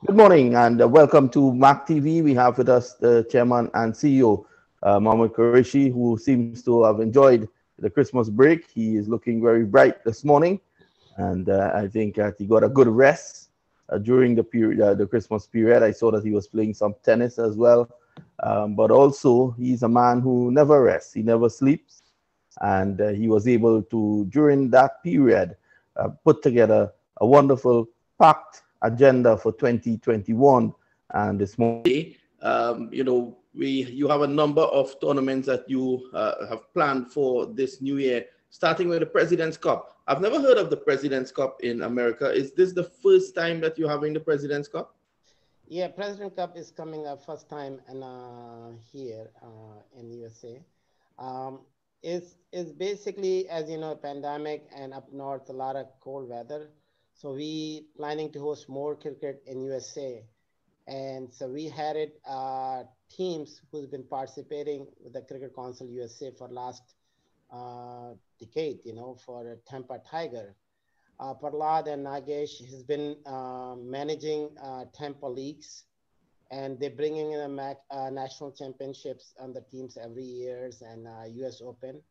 Good morning and welcome to MAQ TV. We have with us the chairman and CEO, Mohammed Qureshi, who seems to have enjoyed the Christmas break. He is looking very bright this morning, and I think that he got a good rest during the Christmas period. I saw that he was playing some tennis as well, but also he's a man who never rests. He never sleeps, and he was able to, during that period, put together a wonderful packed agenda for 2021. And this morning, you have a number of tournaments that you have planned for this new year, starting with the President's Cup. I've never heard of the President's Cup in America. Is this the first time that you're having the President's Cup? Yeah, President Cup is coming up first time here in USA. Um, is basically, as you know, pandemic and up north a lot of cold weather. So we planning to host more cricket in USA, and so we had it teams who's been participating with the Cricket Council USA for last decade. For Tampa Tiger. Prahlad and Nagesh has been managing Tampa leagues, and they're bringing in the national championships on the teams every years and U.S. Open.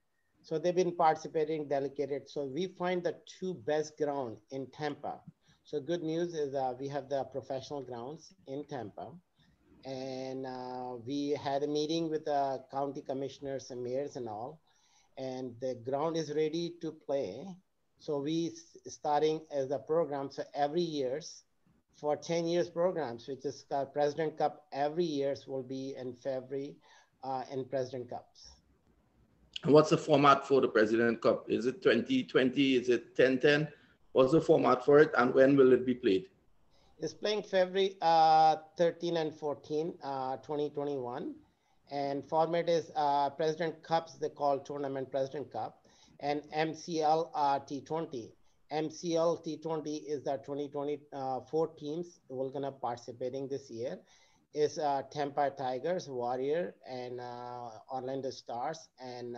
So they've been participating, delegated. So we find the two best ground in Tampa. So good news is we have the professional grounds in Tampa, and we had a meeting with the county commissioners and mayors and all, and the ground is ready to play. So we starting as a program. So every years for 10 years programs, which is called President Cup, every years will be in February in President Cups. And what's the format for the President Cup? Is it 2020? Is it 10-10? What's the format for it, and when will it be played? It's playing February 13 and 14, 2021. And format is President Cups, they call tournament President Cup, and MCL T20. MCL T20 is the 2024 teams we're gonna participating this year. Is Tampa Tigers, Warrior, and Orlando Stars, and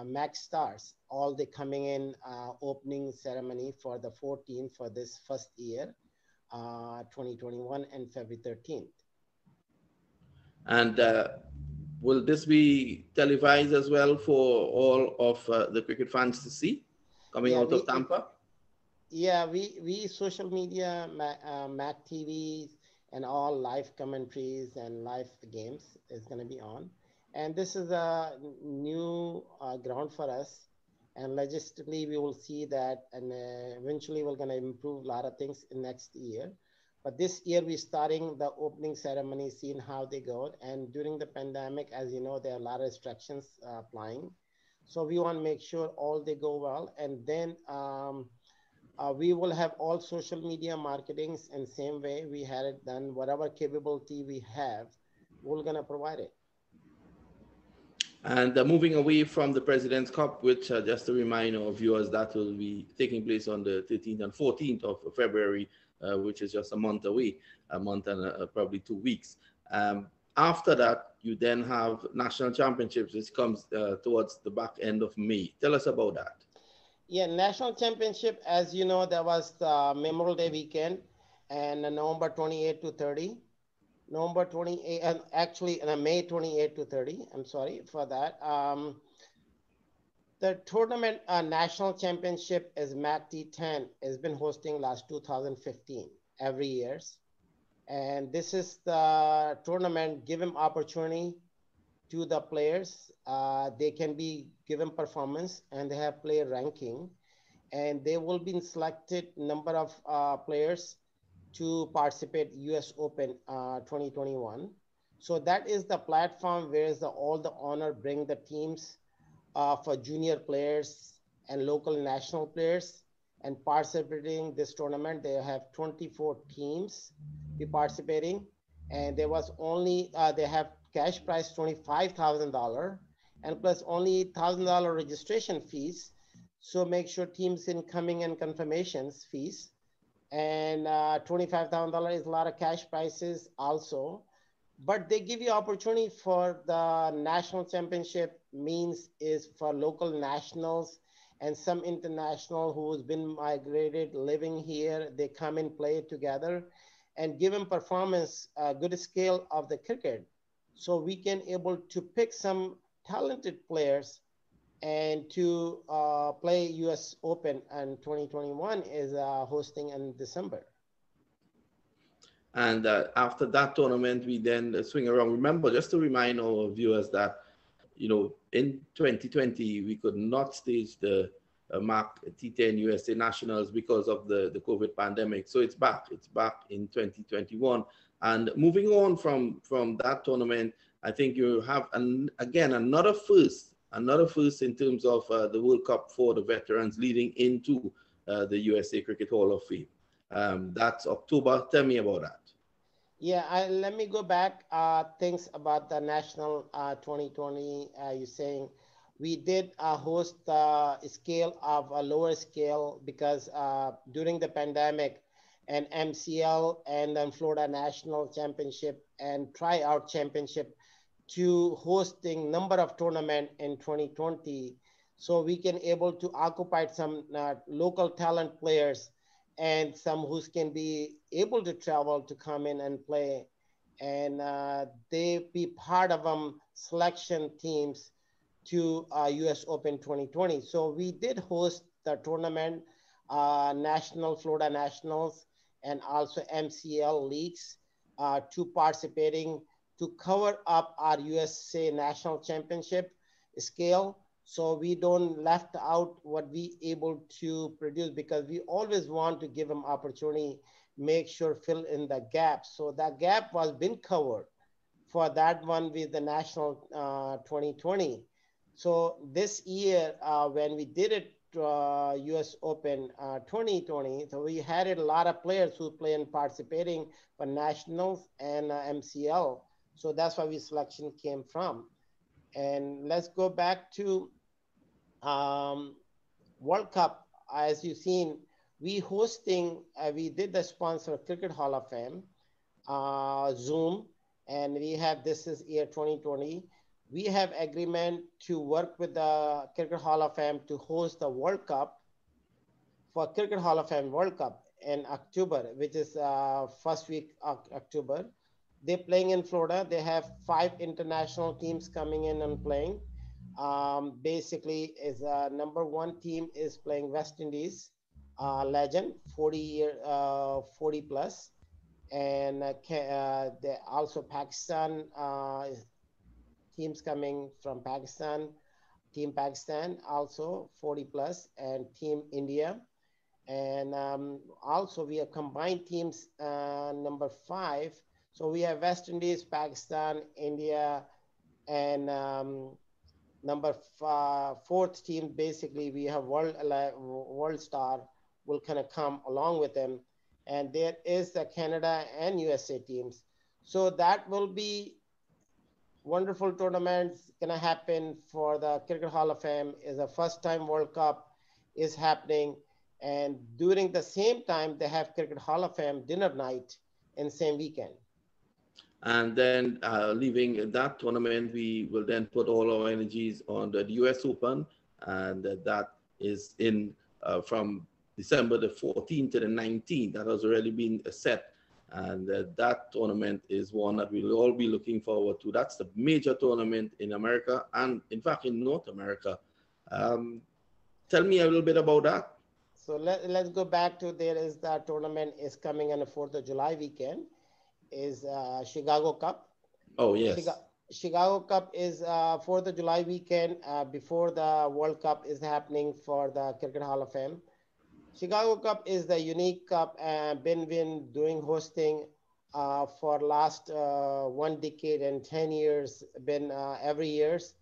Max Stars. All the coming in opening ceremony for the 14 for this first year, 2021, and February 13th. And will this be televised as well for all of the cricket fans to see coming Yeah, out of Tampa? we social media, MAC TV, and all live commentaries and live games is going to be on. And this is a new ground for us. And logistically, we will see that, and eventually we're going to improve a lot of things in next year. But this year we're starting the opening ceremony, seeing how they go. And during the pandemic, as you know, there are a lot of restrictions applying. So we want to make sure all they go well. And then we will have all social media marketings in same way we had it done. Whatever capability we have, we're going to provide it. And moving away from the President's Cup, which just to remind our viewers, that will be taking place on the 13th and 14th of February, which is just a month away, a month and probably 2 weeks. After that, you then have national championships, which comes towards the back end of May. Tell us about that. Yeah, national championship, as you know, there was the Memorial Day weekend and November 28 to 30. November 28, and actually May 28 to 30. I'm sorry for that. The tournament national championship is MAC T10 has been hosting last 2015 every years. And this is the tournament give them opportunity to the players. They can be given performance and they have player ranking, and they will be selected number of players to participate US Open 2021. So that is the platform where all the honor bring the teams for junior players and local national players and participating this tournament. They have 24 teams be participating, and there was only they have cash prize $25,000 and plus only $1,000 registration fees. So make sure teams in coming and confirmations fees, and $25,000 is a lot of cash prices also. But they give you opportunity for the national championship means is for local nationals and some international who's been migrated living here. They come and play together, and given performance, good scale of the cricket, so we can able to pick some talented players and to play U.S. Open, and 2021 is hosting in December. And after that tournament, we then swing around. Remember, just to remind our viewers that, in 2020, we could not stage the MAQ T10 USA Nationals because of the COVID pandemic. So it's back. It's back in 2021. And moving on from that tournament, I think you have, again, another first in terms of the World Cup for the veterans leading into the USA Cricket Hall of Fame. That's October. Tell me about that. Yeah, let me go back. Things about the national 2020. You're saying we did host the scale of a lower scale because during the pandemic, and MCL and then Florida National Championship and Tryout Championship to hosting number of tournament in 2020, so we can able to occupy some local talent players and some who can be able to travel to come in and play, and they be part of selection teams to US Open 2020. So we did host the tournament, national Florida Nationals and also MCL leagues to participating to cover up our USA National Championship scale. So we don't left out what we able to produce, because we always want to give them opportunity, make sure fill in the gap. So that gap was been covered for that one with the national 2020. So this year, when we did it, US Open 2020, so we had a lot of players who play and participating for nationals and MCL. So that's why we selection came from. And let's go back to um, World Cup. As you've seen, we did the sponsor Cricket Hall of Fame, Zoom, and we have, this is year 2020. We have agreement to work with the Cricket Hall of Fame to host the World Cup for Cricket Hall of Fame World Cup in October, which is first week of October. They're playing in Florida. They have 5 international teams coming in and playing. Basically, is number one team is playing West Indies, legend, 40 plus, and also Pakistan teams coming from Pakistan, Team Pakistan also 40 plus, and Team India. And also we have combined teams number 5. So we have West Indies, Pakistan, India, and number 4th team. Basically, we have World Star will kind of come along with them, and there is the Canada and USA teams. So that will be wonderful tournaments gonna happen for the Cricket Hall of Fame. Is the first time World Cup is happening, and during the same time they have Cricket Hall of Fame dinner night in same weekend. And then leaving that tournament, we will then put all our energies on the US Open, and that is in from December the 14th to the 19th. That has already been set. And that tournament is one that we'll all be looking forward to. That's the major tournament in America and, in fact, in North America. Tell me a little bit about that. So let's go back to, there is the tournament is coming on the 4th of July weekend, is Chicago Cup. Oh, yes. Chicago Cup is 4th of July weekend before the World Cup is happening for the Cricket Hall of Fame. Chicago Cup is the unique cup and been doing hosting for last 1 decade and 10 years, been every years.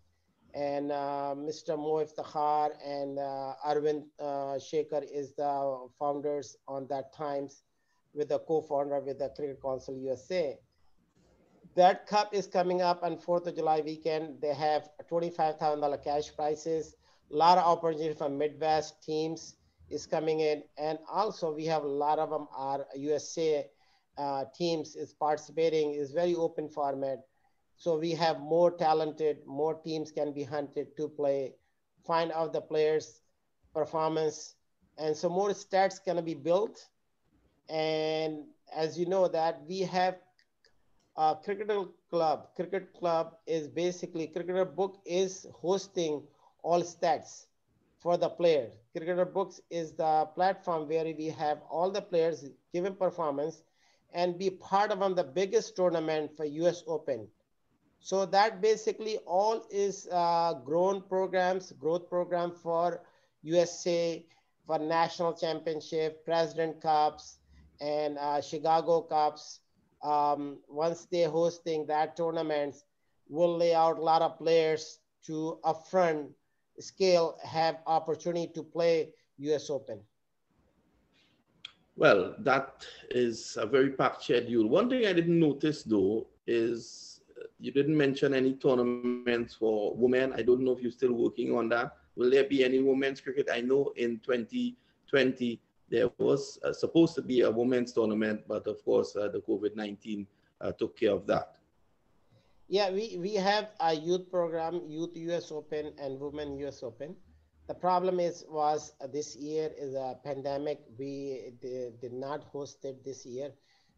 And Mr. Mo Iftikhar and Arvind Shekhar is the founders on that times, with the co-founder with the Cricket Council USA. That cup is coming up on 4th of July weekend. They have $25,000 cash prizes, a lot of opportunity for Midwest teams is coming in. And also we have a lot of them are USA teams is participating, is very open format. So we have more talented, more teams can be hunted to play, find out the players' performance. And so more stats can be built. And as you know that we have a cricket club is basically cricketer book is hosting all stats for the players. Cricketer books is the platform where we have all the players given performance and be part of one of the biggest tournament for US Open. So that basically all is growth program for USA, for national championship, President Cups, and Chicago Cups. Once they're hosting that tournaments, will lay out a lot of players to upfront scale have opportunity to play US Open. Well, that is a very packed schedule. One thing I didn't notice though is you didn't mention any tournaments for women. I don't know if you're still working on that. Will there be any women's cricket? I know in 2020 there was supposed to be a women's tournament, but of course the COVID-19 took care of that. Yeah, we have a youth program, Youth US Open and Women US Open. The problem is was this year is a pandemic. We did not host it this year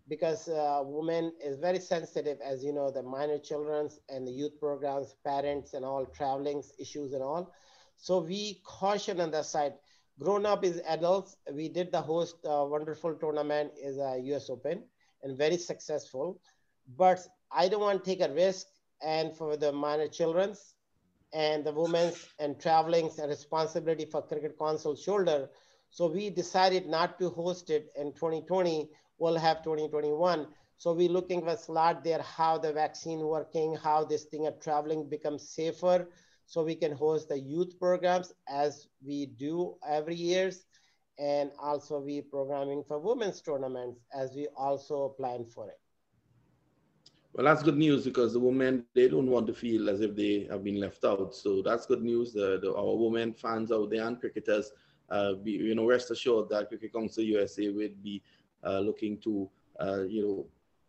because women is very sensitive, as you know, the minor children's and the youth programs, parents and all traveling issues and all. So we caution on that side. Grown up is adults. We did the host wonderful tournament is a US Open and very successful, but I don't want to take a risk and for the minor children's and the women's and traveling's and responsibility for cricket council shoulder. So we decided not to host it in 2020. We'll have 2021. So we're looking for slot there, how the vaccine working, how this thing of traveling becomes safer. So we can host the youth programs as we do every years. And also we programming for women's tournaments as we also plan for it. Well, that's good news because the women, they don't want to feel as if they have been left out. So that's good news. Our women fans out there and cricketers, rest assured that Cricket Council USA will be looking to,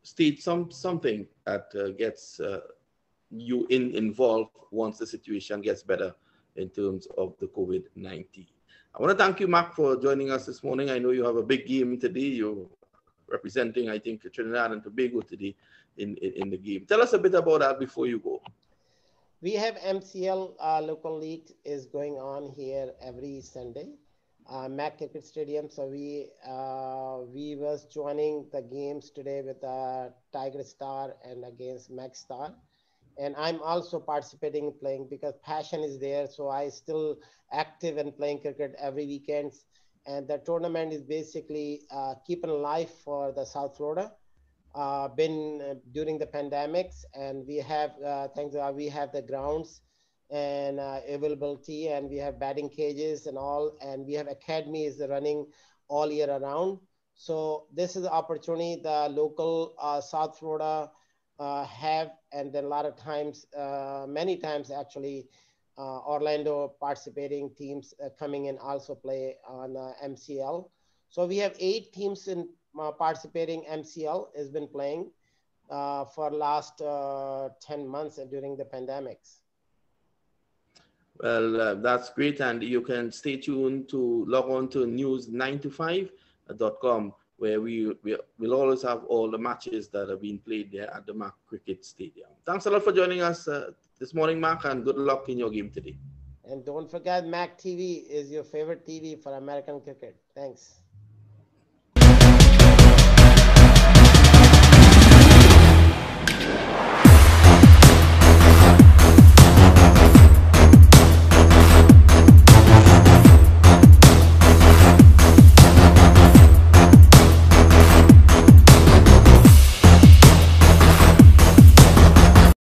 state something that gets you involved once the situation gets better in terms of the COVID-19. I want to thank you, Mark, for joining us this morning. I know you have a big game today. You're representing, I think, Trinidad and Tobago today in the game. Tell us a bit about that before you go. We have MCL local league is going on here every Sunday, MAQ Cricket Stadium. So we was joining the games today with Tiger Star and against Max Star. And I'm also participating playing because passion is there. So I still active and playing cricket every weekends. And the tournament is basically keeping life for the South Florida. Been during the pandemics, and we have thanks God we have the grounds and availability, and we have batting cages and all, and we have academies running all year around. So this is the opportunity the local South Florida have, and then a lot of times, many times actually, Orlando participating teams coming in also play on MCL. So we have 8 teams in participating. MCL has been playing for last 10 months during the pandemics. Well, that's great. And you can stay tuned to log on to news9to5.com, where we'll always have all the matches that have been played there at the MAQ Cricket Stadium. Thanks a lot for joining us this morning, Mark, and good luck in your game today. And don't forget, MAC TV is your favorite TV for American cricket. Thanks.